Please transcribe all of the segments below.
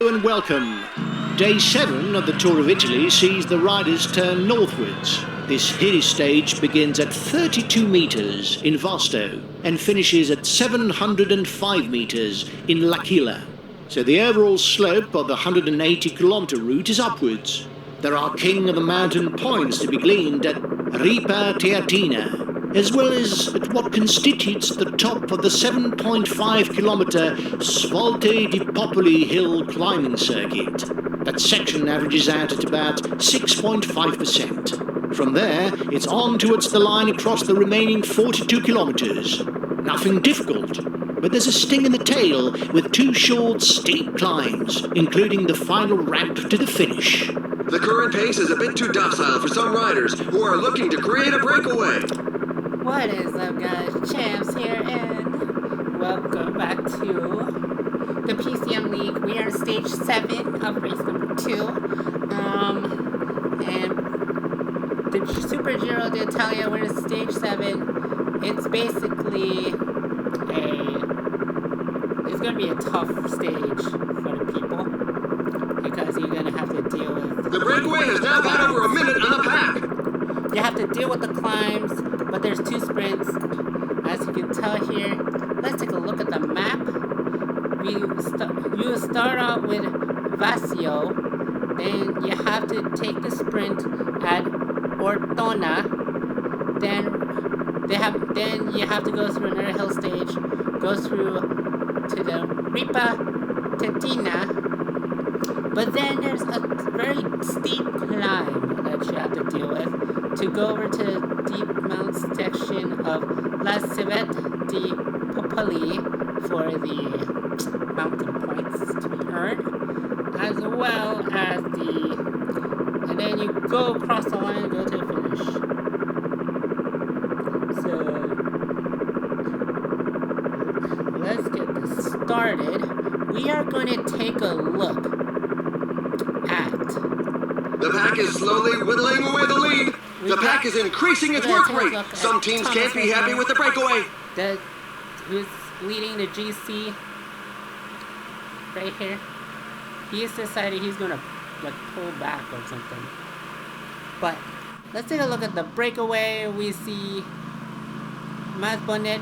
And welcome. Day 7 of the Tour of Italy sees the riders turn northwards. This hilly stage begins at 32 metres in Vasto and finishes at 705 metres in L'Aquila. So the overall slope of the 180-kilometre route is upwards. There are king of the mountain points to be gleaned at Ripa Teatina, as well as at what constitutes the top of the 7.5-kilometre Svolte di Popoli hill climbing circuit. That section averages out at about 6.5%. From there, it's on towards the line across the remaining 42 kilometres. Nothing difficult, but there's a sting in the tail with 2 short, steep climbs, including the final ramp to the finish. The current pace is a bit too docile for some riders who are looking to create a breakaway. What is up, guys? Champs here, and welcome back to the PCM League. We are stage 7 of race number 2. And the Super Giro d'Italia, we're in stage 7. It's basically it's going to be a tough stage for the people, because you're going to have to deal with... The breakaway has now got over a minute on the pack. You have to deal with the climbs, but there's 2 sprints. As you can tell here, let's take a look at the map. You start out with Vasio, then you have to take the sprint at Ortona, then you have to go through another hill stage, go through to the Ripa Teatina, but then there's a very steep climb that you have to deal with to go over to the deep mount section of La Civette di Popoli for the mountain points to be earned, as well as and then you go across the line and go to the finish. So let's get this started. We are going to take a look at... The pack is slowly whittling away the lead. The pack is increasing its work rate. Some teams can't be happy with the breakaway. Who's leading the GC right here? He's decided he's gonna pull back or something. But let's take a look at the breakaway. We see Maz Bonnet,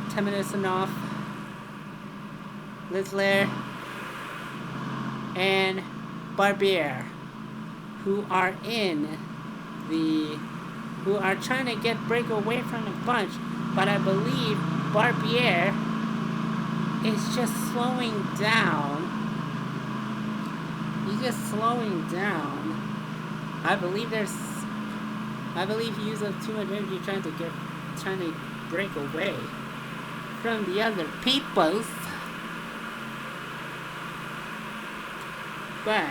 Temenusonov, Lisler, and Barbier, who are trying to get break away from the bunch, but I believe Barbier is just slowing down. He's just slowing down. I believe he used up too much energy trying to break away from the other peoples. But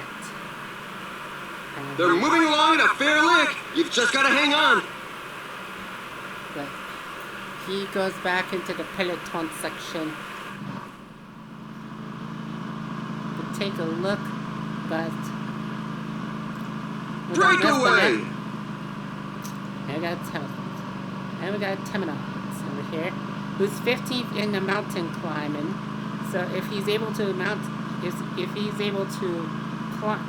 they're moving along at a fair lick. You've just got to hang on. But he goes back into the peloton section. But take a look. But breakaway. And we got Temenov over here, who's 15th in the mountain climbing. So if he's able to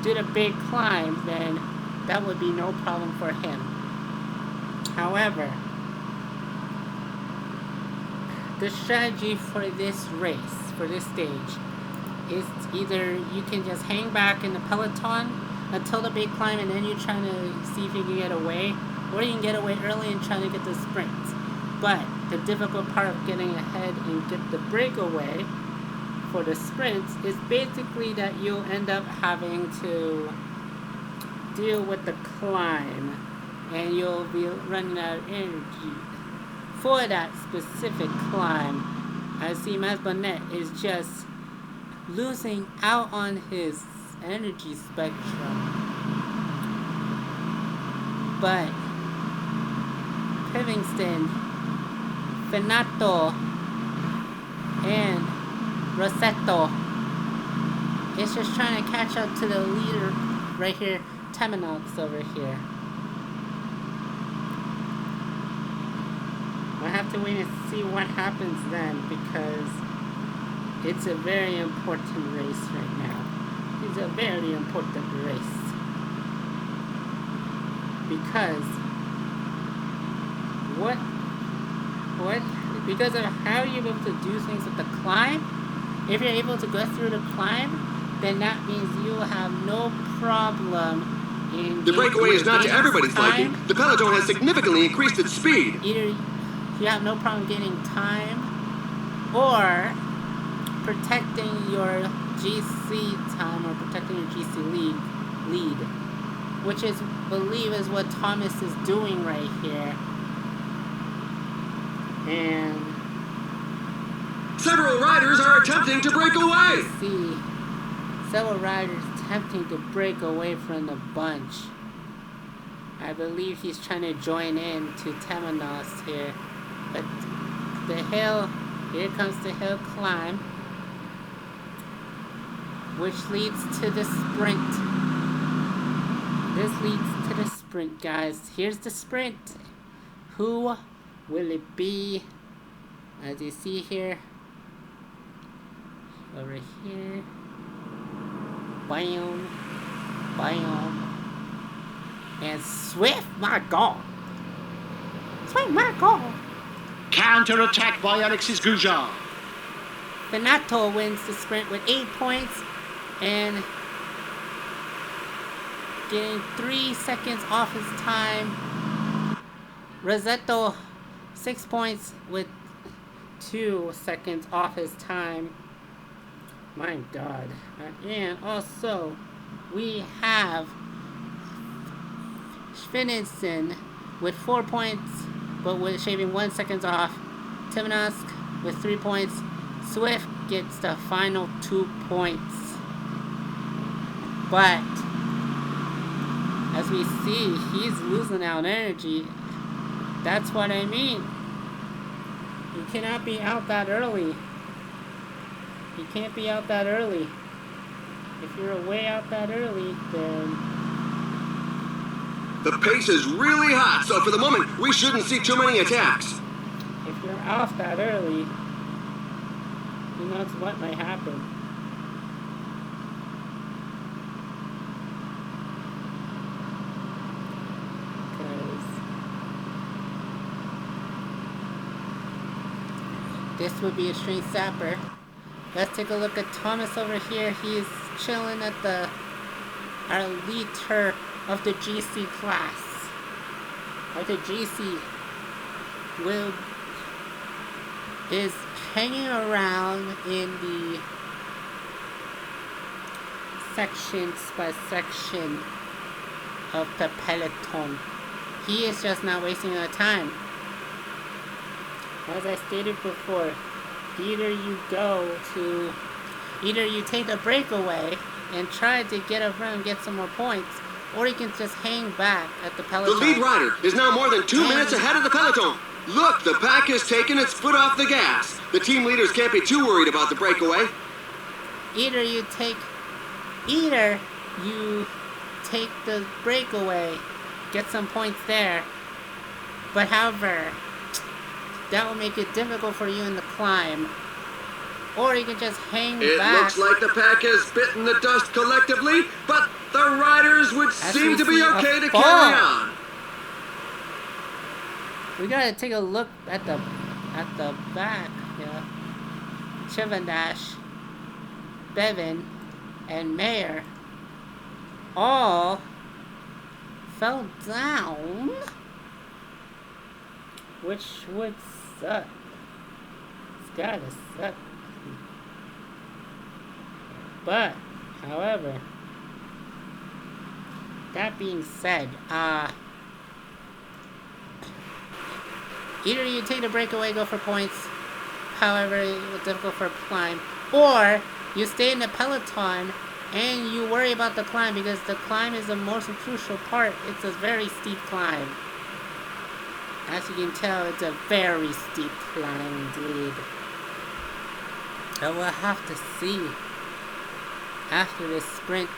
do the big climb, then that would be no problem for him. However, the strategy for this race, for this stage, is either you can just hang back in the peloton until the big climb and then you're trying to see if you can get away, or you can get away early and trying to get the sprints. But the difficult part of getting ahead and get the breakaway for the sprints is basically that you'll end up having to deal with the climb, and you'll be running out of energy for that specific climb. I see Maz Bonnet is just losing out on his energy spectrum. But Livingston, Fenato, and Rossetto is just trying to catch up to the leader right here, Temenov over here. We'll have to wait and see what happens then, because it's a very important race right now. is a very important race. Because because of how you're able to do things with the climb, if you're able to go through the climb, then that means you'll have no problem in The breakaway is not to everybody's time. liking. The peloton has significantly increased its speed. Either you have no problem getting time or protecting your GC time or protecting your GC lead, which is believe is what Thomas is doing right here. And Several riders are attempting to break away. see several riders attempting to break away from the bunch. I believe he's trying to join in to Temenos here. But the hill, here comes the hill climb, which leads to the sprint. This leads to the sprint, guys. Here's the sprint. Who will it be? As you see here, over here, bam, bam, and Swift, my God, Swift, my God. Counter-attack by Alexis Goujar. Benato wins the sprint with 8 points and getting 3 seconds off his time. Rossetto 6 points with 2 seconds off his time. My God. And also we have Svininson with 4 points but with shaving 1 second off. Timanovsk with 3 points. Swift gets the final 2 points. But as we see, he's losing out energy. That's what I mean. You cannot be out that early. You can't be out that early. If you're way out that early, then The pace is really hot, so for the moment, we shouldn't see too many attacks. if you're off that early, who knows what might happen. Because this would be a strange sapper. Let's take a look at Thomas over here. He's chilling at our leader of the GC class. Or the GC is hanging around in the sections by section of the peloton. He is just not wasting our time. As I stated before, either you take the breakaway and try to get up front and get some more points, or you can just hang back at the The peloton. lead rider is now more than 2 minutes ahead of the peloton. Look, the pack has taken its foot off the gas. The team leaders can't be too worried about the breakaway. Either you take the breakaway, get some points there, but however, that will make it difficult for you in the climb. Or you can just hang It back. looks like the pack has bitten the dust collectively, but the riders would seem we to be see a okay to fall. carry on. We gotta take a look at the back. Yeah. Chivandash, Bevan, and Mayer all fell down, which would suck. It's gotta suck. But, however, that being said, either you take the breakaway, go for points, however, it's difficult for a climb, or you stay in the peloton and you worry about the climb because the climb is the most crucial part. It's a very steep climb. As you can tell, it's a very steep climb indeed. So we'll have to see after this sprint.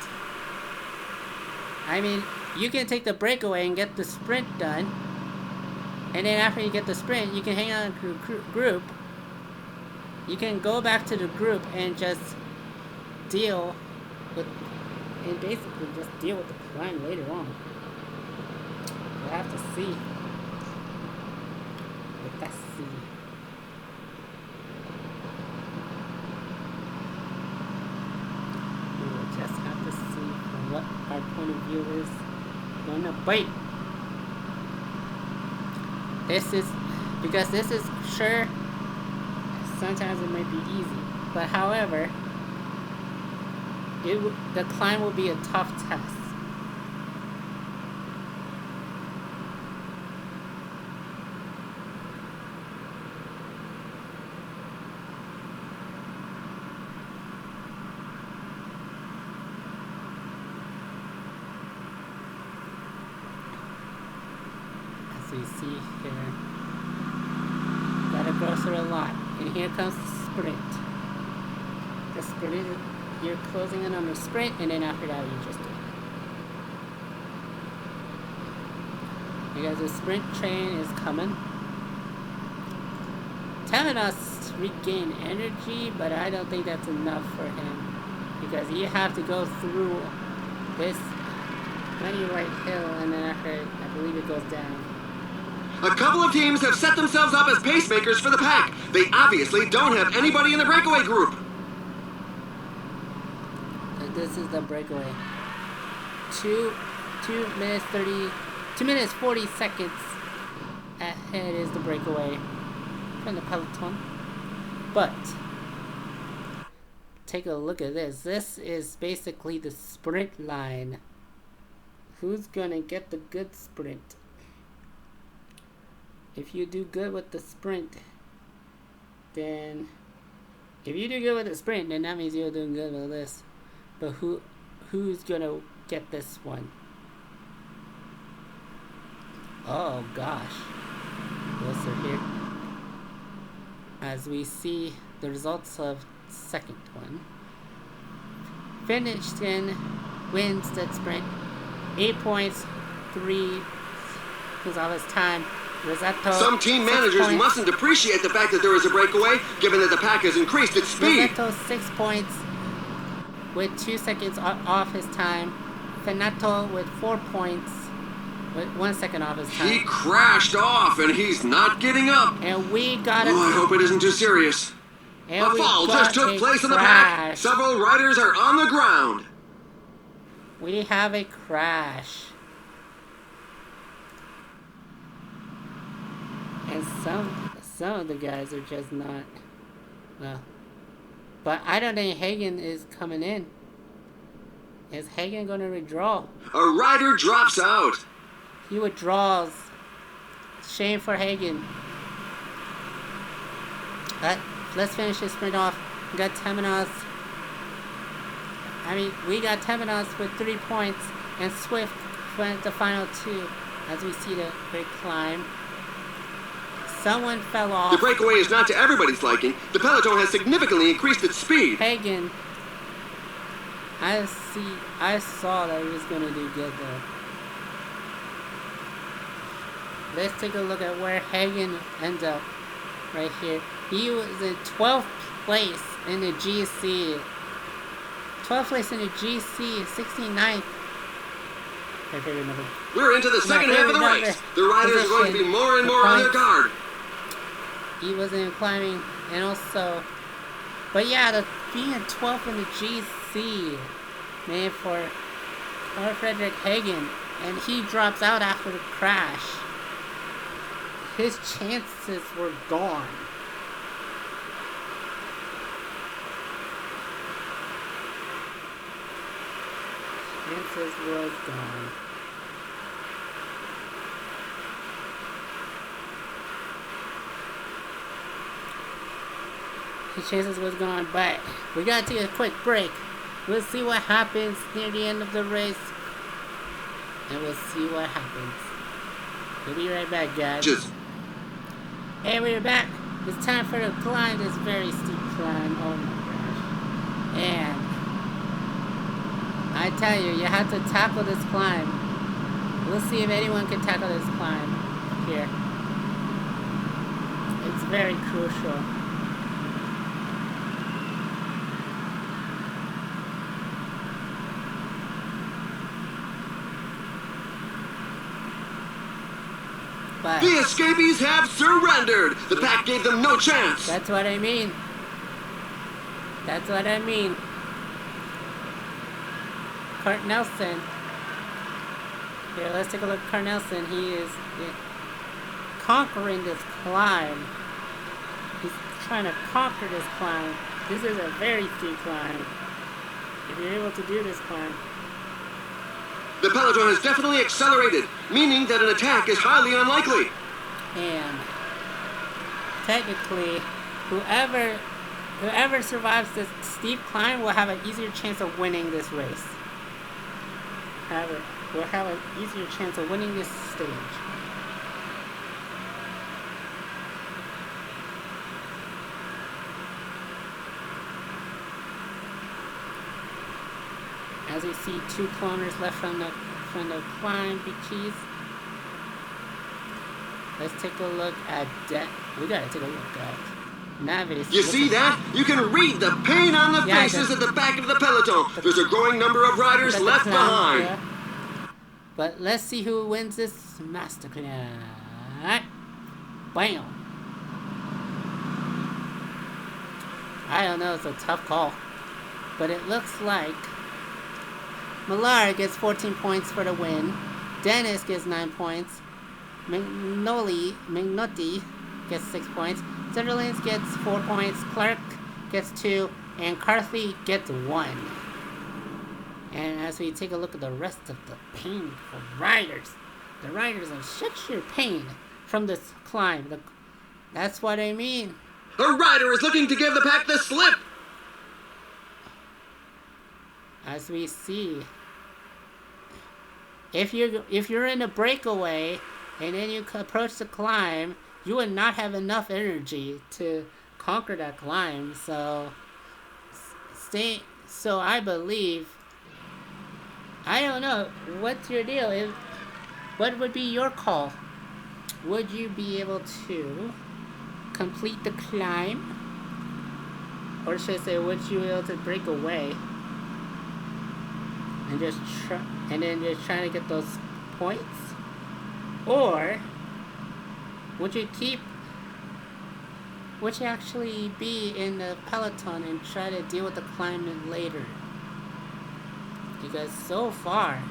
I mean, you can take the breakaway and get the sprint done. And then after you get the sprint, you can hang out in a group. You can go back to the group and just deal But, and basically just deal with the climb later on. We'll have to see. But let's see. We will just have to see from what our point of view is going to bite. This is, because this is sure, sometimes it might be easy. But however, the climb will be a tough test. As we see here, gotta go through a lot. And here comes the sprint. The sprint, you're closing in on the sprint, and then after that you just do it. Because the sprint train is coming. Temenos regained energy, but I don't think that's enough for him. Because you have to go through this many right hill, and then after, I believe it goes down. A couple of teams have set themselves up as pacemakers for the pack. They obviously don't have anybody in the breakaway group. This is the breakaway. 2 minutes 40 seconds ahead is the breakaway from the peloton. But take a look at this. This is basically the sprint line. Who's gonna get the good sprint? If you do good with the sprint, then that means you're doing good with this. But who's gonna get this one? Oh gosh. Also here, as we see the results of second one, Finishton wins that sprint, 8 points, 3 because all his time. Rosetto, some team managers mustn't appreciate the fact that there is a breakaway, given that the pack has increased its speed. Rosetto 6 points with 2 seconds off his time. Fenato with 4 points with 1 second off his time. He crashed off and he's not getting up. And we got I hope it isn't too serious. A fall just took place in the pack. Several riders are on the ground. We have a crash. And some of the guys are just not well. But I don't think Hagen is coming in. Is Hagen gonna withdraw? A rider drops out. He withdraws. Shame for Hagen. Let's finish this sprint off. We got Temenos. We got Temenos with 3 points, and Swift went the final 2 as we see the big climb. Someone fell off. The breakaway is not to everybody's liking. The peloton has significantly increased its speed. Hagen. I saw that he was going to do good there. Let's take a look at where Hagen ends up right here. He was in 12th place in the GC. 12th place in the GC, 69th. My favorite number. We're into the second half of the race. The riders are going to be more and more on their guard. He wasn't climbing, and also, but yeah, being 12th in the GC, man, for Carl Frederick Hagen, and he drops out after the crash. His chances were gone. Chances was gone. His chances was gone, but we gotta take a quick break. We'll see what happens near the end of the race, and we'll see what happens. We'll be right back, guys. Hey, we're back. It's time for the climb, this very steep climb. Oh my gosh. And I tell you, you have to tackle this climb. We'll see if anyone can tackle this climb here. It's very crucial. But The escapees have surrendered. The pack gave them no chance. that's what I mean. That's what I mean. Kurt Nelson. Here, let's take a look at Kurt Nelson. He is conquering this climb. He's trying to conquer this climb. This is a very steep climb. If you're able to do this climb. The peloton has definitely accelerated, meaning that an attack is highly unlikely. And technically, whoever survives this steep climb will have an easier chance of winning this race. Will have an easier chance of winning this stage. As we see 2 kilometers left from the climb, Big Cheese. Let's take a look at we gotta take a look at Navis. You see that? You can read the pain on the faces at the back of the peloton. There's a growing number of riders left behind. Yeah. But let's see who wins this masterclass. Bam! I don't know, it's a tough call. But it looks like Millar gets 14 points for the win. Dennis gets 9 points. Mignotti gets 6 points. Sutherland gets 4 points. Clark gets 2. And Carthy gets 1. And as we take a look at the rest of the painful riders, the riders are such sheer pain from this climb. That's what I mean. A rider is looking to give the pack the slip. As we see, if you're in a breakaway and then you approach the climb, you would not have enough energy to conquer that climb. So I believe, I don't know, what's your deal? What would be your call? Would you be able to complete the climb? Or should I say, would you be able to break away? And just trying to get those points? Or would you actually be in the peloton and try to deal with the climb later? Because so far,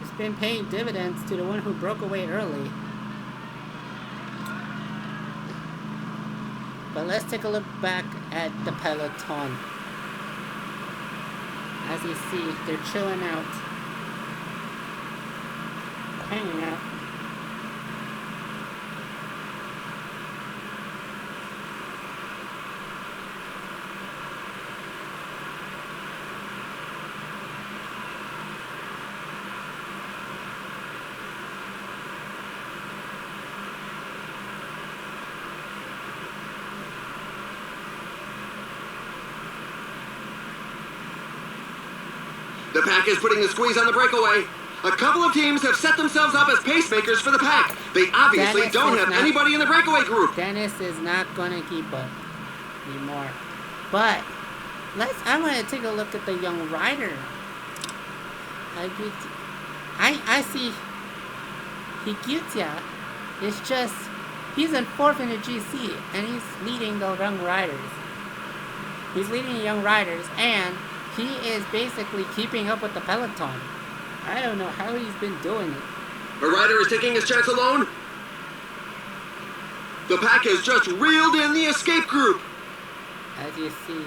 it's been paying dividends to the one who broke away early. But let's take a look back at the peloton. As you see, they're chilling out, hanging out. The pack is putting the squeeze on the breakaway. A couple of teams have set themselves up as pacemakers for the pack. They obviously don't have anybody in the breakaway group. Dennis is not going to keep up anymore. But I want to take a look at the young rider. I see Higuita is just, he's in 4th in the GC and he's leading the young riders. He's leading the young riders and he is basically keeping up with the peloton. I don't know how he's been doing it. A rider is taking his chance alone. The pack has just reeled in the escape group. As you see.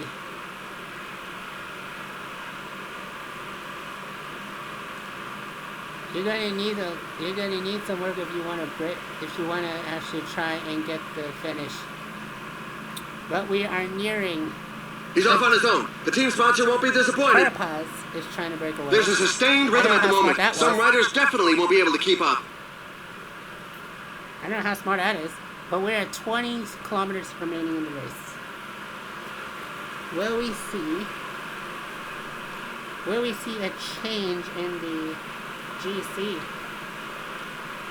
You're gonna need some work if you want to actually try and get the finish. But we are nearing. He's off on his own. The team sponsor won't be disappointed. Carapaz is trying to break away. There's a sustained rhythm at the moment. Some riders definitely won't be able to keep up. I don't know how smart that is, but we're at 20 kilometers remaining in the race. Will we see a change in the GC?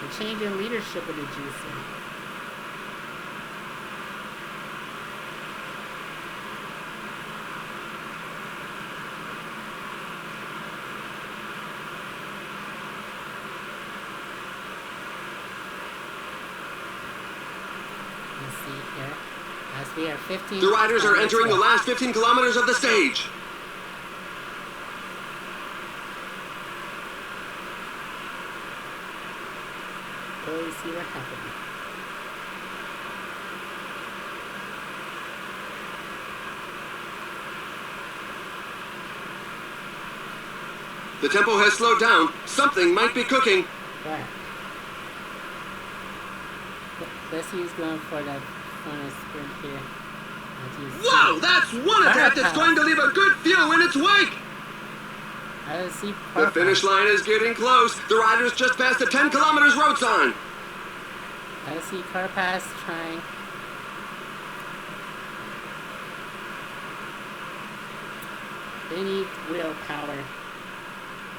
A change in leadership of the GC? As we are 15. The riders are entering the last 15 kilometers of the stage. Go see what happens. The tempo has slowed down. Something might be cooking. Right. Let's see who's going for that final sprint here. Whoa, that's one attack that's going to leave a good few in its wake. I see The finish line is getting close. The riders just passed the 10 kilometers road sign. I see Carpass trying. They need willpower,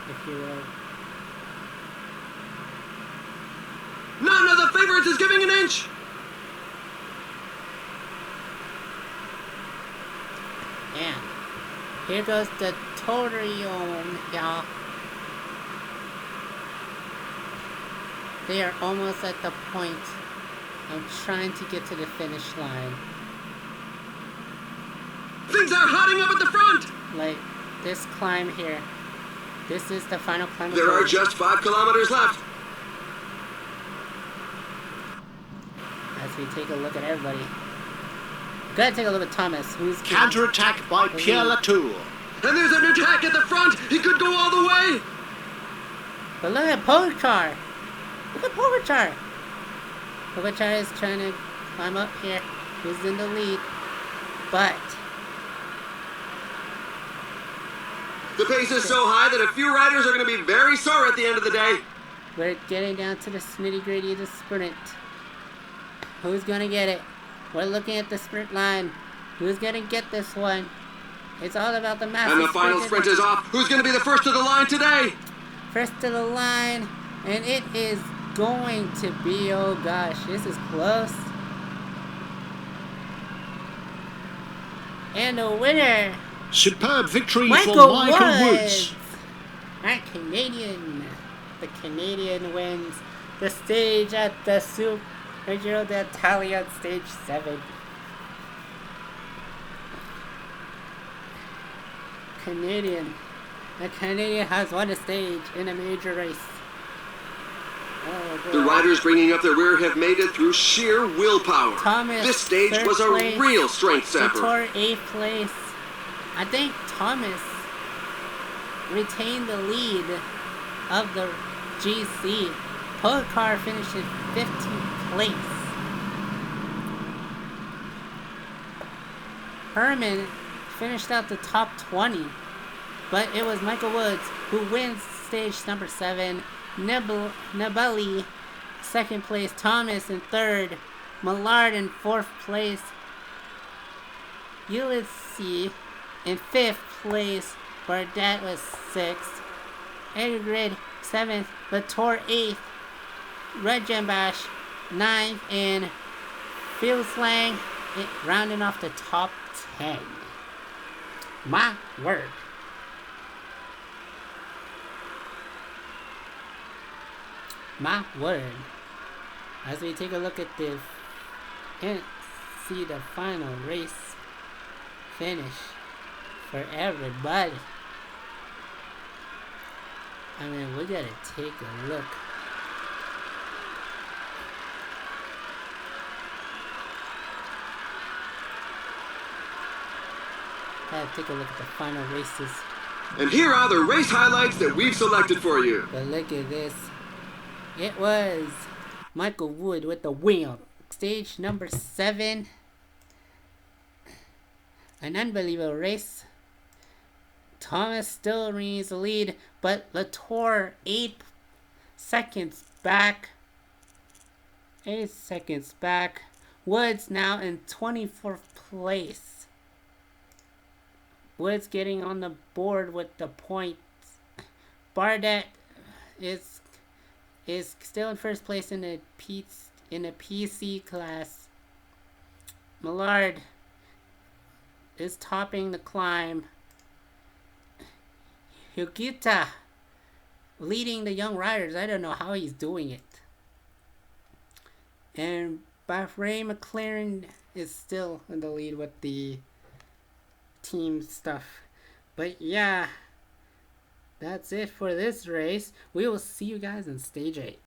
if you will. None of the favorites is giving an inch. And here goes the Torion, y'all. They are almost at the point of trying to get to the finish line. Things are hotting up at the front. Like, this climb here. This is the final climb. There are just 5 kilometers left. As we take a look at everybody. Gotta take a look at Thomas, who's Counter-attack by Pierre Latour. And there's an attack at the front. He could go all the way. But look at Pogacar. Look at Pogacar. Pogacar is trying to climb up here. He's in the lead. But The pace is so high that a few riders are going to be very sore at the end of the day. we're getting down to the nitty-gritty of the sprint. Who's gonna get it? We're looking at the sprint line. Who's gonna get this one? It's all about the massive And the final sprint is off. Who's going to be the first to the line today? First to the line, and it is going to be, oh gosh, this is close. And the winner, Superb victory Michael for Michael Woods. Our Canadian. The Canadian wins the stage at the Super Giro d'Italia on stage 7. Canadian. The Canadian has won a stage in a major race. Oh, boy. The riders bringing up the rear have made it through sheer willpower. Thomas, This stage third was a place. real strength sapper. Latour 8th place. I think Thomas retained the lead of the GC. Pogacar finished in 15th place. Herman finished out the top 20, but it was Michael Woods who wins stage number 7. Nibali, 2nd place. Thomas in 3rd. Millard in 4th place. Ulysses in 5th place. Bardet was 6th. Edgrid 7th. Latour 8th. Regenbach 9th. And Fieldslang rounding off the top 10. My word. My word. As we take a look at this and see the final race finish for everybody. I mean, we gotta take a look. Gotta take a look at the final races. And here are the race highlights that we've selected for you. But look at this. It was Michael Wood with the win. Stage number 7. An unbelievable race. Thomas still remains the lead, but Latour 8 seconds back. 8 seconds back. Woods now in 24th place. Woods getting on the board with the points. Bardet is still in first place in the PC class. Millard is topping the climb. Hugita leading the young riders. I don't know how he's doing it. And Bahrain McLaren is still in the lead with the team stuff. But yeah, that's it for this race. We will see you guys in stage 8.